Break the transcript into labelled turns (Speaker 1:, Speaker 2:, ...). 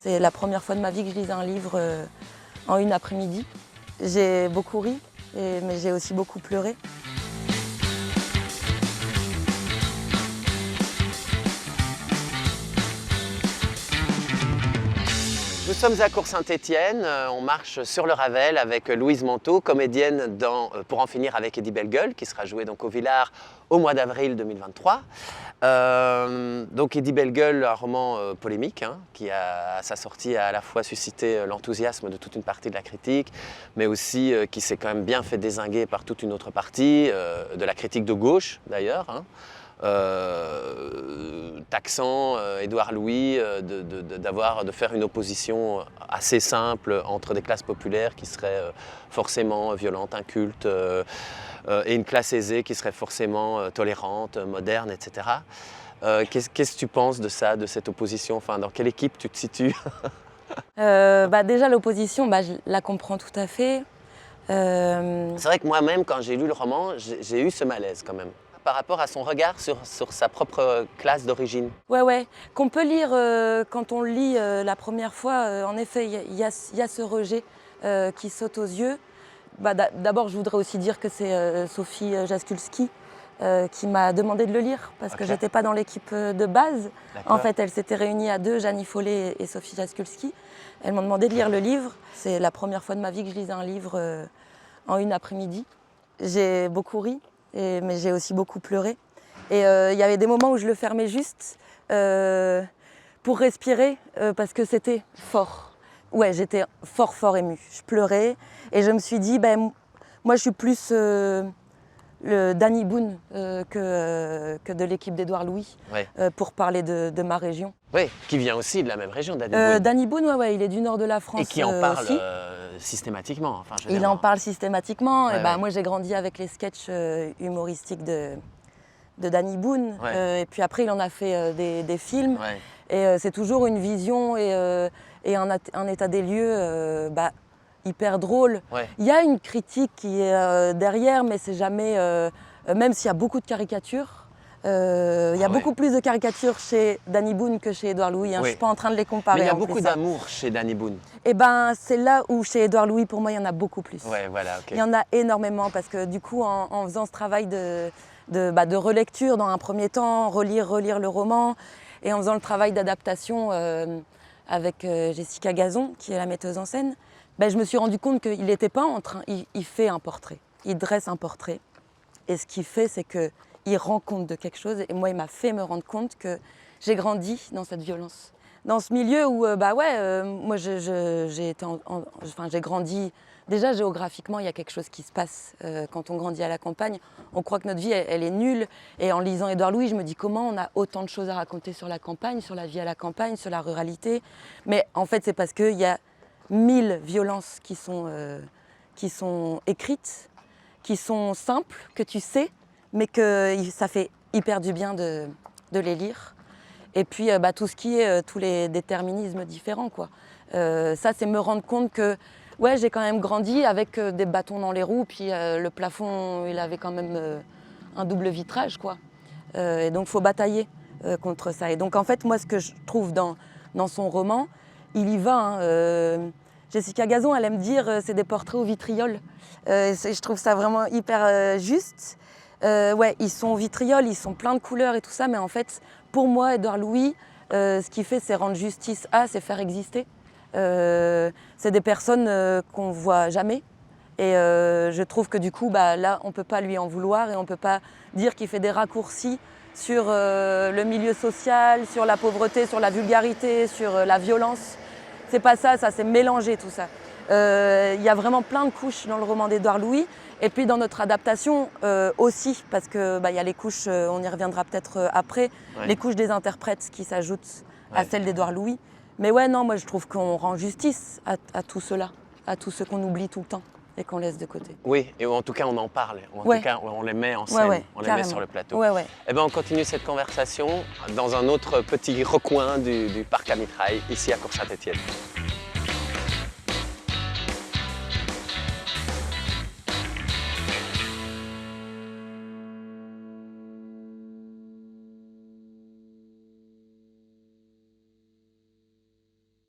Speaker 1: C'est la première fois de ma vie que je lisais un livre en une après-midi. J'ai beaucoup ri, mais j'ai aussi beaucoup pleuré.
Speaker 2: Nous sommes à Cours-Saint-Étienne, on marche sur le Ravel avec Louise Manteau, comédienne dans Pour en finir avec Eddie Bellegueule, qui sera jouée donc au Villard au mois d'avril 2023. Donc Eddie Bellegueule, un roman polémique, qui a à sa sortie a à la fois suscité l'enthousiasme de toute une partie de la critique, mais aussi qui s'est quand même bien fait dézinguer par toute une autre partie, de la critique de gauche d'ailleurs. Taxant Édouard Louis de faire une opposition assez simple entre des classes populaires qui seraient forcément violentes, incultes, et une classe aisée qui serait forcément tolérante, moderne, etc. Qu'est-ce que tu penses de ça, de cette opposition? Enfin, dans quelle équipe tu te situes?
Speaker 1: Déjà l'opposition, je la comprends tout à fait.
Speaker 2: C'est vrai que moi-même, quand j'ai lu le roman, j'ai eu ce malaise quand même, par rapport à son regard sur sa propre classe d'origine.
Speaker 1: Ouais, qu'on peut lire quand on le lit la première fois. En effet, il y a ce rejet qui saute aux yeux. D'abord, je voudrais aussi dire que c'est Sophie Jaskulski qui m'a demandé de le lire parce que j'étais pas dans l'équipe de base. En fait, elles s'étaient réunies à deux, Jeannie Follet et Sophie Jaskulski. Elles m'ont demandé de lire le livre. C'est la première fois de ma vie que je lisais un livre en une après-midi. J'ai beaucoup ri, mais j'ai aussi beaucoup pleuré. Et il y avait des moments où je le fermais juste pour respirer parce que c'était fort. Ouais, j'étais fort émue. Je pleurais et je me suis dit, moi je suis plus le Danny Boone que de l'équipe d'Édouard Louis pour parler de ma région.
Speaker 2: Oui, qui vient aussi de la même région, Danny Boone.
Speaker 1: Danny Boone, il est du nord de la France.
Speaker 2: Et qui en parle
Speaker 1: aussi.
Speaker 2: Systématiquement. Enfin,
Speaker 1: il en parle systématiquement.
Speaker 2: Ouais.
Speaker 1: Moi j'ai grandi avec les sketchs humoristiques de Danny Boone. Et puis après il en a fait des films. Et c'est toujours une vision et un état des lieux hyper drôle. Il y a une critique qui est derrière, mais c'est jamais... même s'il y a beaucoup de caricatures, il y a beaucoup plus de caricatures chez Danny Boone que chez Édouard Louis. Je ne suis pas en train de les comparer.
Speaker 2: Mais il y a beaucoup d'amour chez Danny Boone.
Speaker 1: Et c'est là où chez Édouard Louis, pour moi, il y en a beaucoup plus. Il y en a énormément parce que du coup, en faisant ce travail de relecture dans un premier temps, relire le roman, et en faisant le travail d'adaptation avec Jessica Gazon, qui est la metteuse en scène, je me suis rendu compte qu'il n'était pas en train... Il fait un portrait, il dresse un portrait. Et ce qu'il fait, c'est qu'il rend compte de quelque chose. Et moi, il m'a fait me rendre compte que j'ai grandi dans cette violence. Dans ce milieu où, moi, j'ai grandi... Déjà, géographiquement, il y a quelque chose qui se passe quand on grandit à la campagne. On croit que notre vie, elle est nulle. Et en lisant Édouard Louis, je me dis comment on a autant de choses à raconter sur la campagne, sur la vie à la campagne, sur la ruralité. Mais en fait, c'est parce qu'il y a 1000 violences qui sont écrites, qui sont simples, que tu sais, mais que ça fait hyper du bien de les lire. Et puis tout ce qui est tous les déterminismes différents, quoi. Ça, c'est me rendre compte que j'ai quand même grandi avec des bâtons dans les roues, puis le plafond, il avait quand même un double vitrage, quoi. Et donc, il faut batailler contre ça. Et donc, en fait, moi, ce que je trouve dans son roman, il y va. Jessica Gazon, elle aime dire c'est des portraits au vitriol. Je trouve ça vraiment hyper juste. Ils sont au vitriol, ils sont pleins de couleurs et tout ça, mais en fait, pour moi, Édouard Louis, ce qu'il fait, c'est rendre justice c'est faire exister. C'est des personnes qu'on voit jamais. Et je trouve que du coup, là, on ne peut pas lui en vouloir et on ne peut pas dire qu'il fait des raccourcis sur le milieu social, sur la pauvreté, sur la vulgarité, sur la violence. C'est pas ça, c'est mélangé tout ça. Il y a vraiment plein de couches dans le roman d'Édouard Louis. Et puis dans notre adaptation aussi, parce qu'il y a les couches, on y reviendra peut-être après, les couches des interprètes qui s'ajoutent à celles d'Édouard Louis. Mais moi je trouve qu'on rend justice à tout cela, à tout ce qu'on oublie tout le temps et qu'on laisse de côté.
Speaker 2: Oui, et en tout cas on en parle, en tout cas on les met en scène, on les met sur le plateau. Et on continue cette conversation dans un autre petit recoin du parc à mitraille, ici à Cours-Saint-Étienne.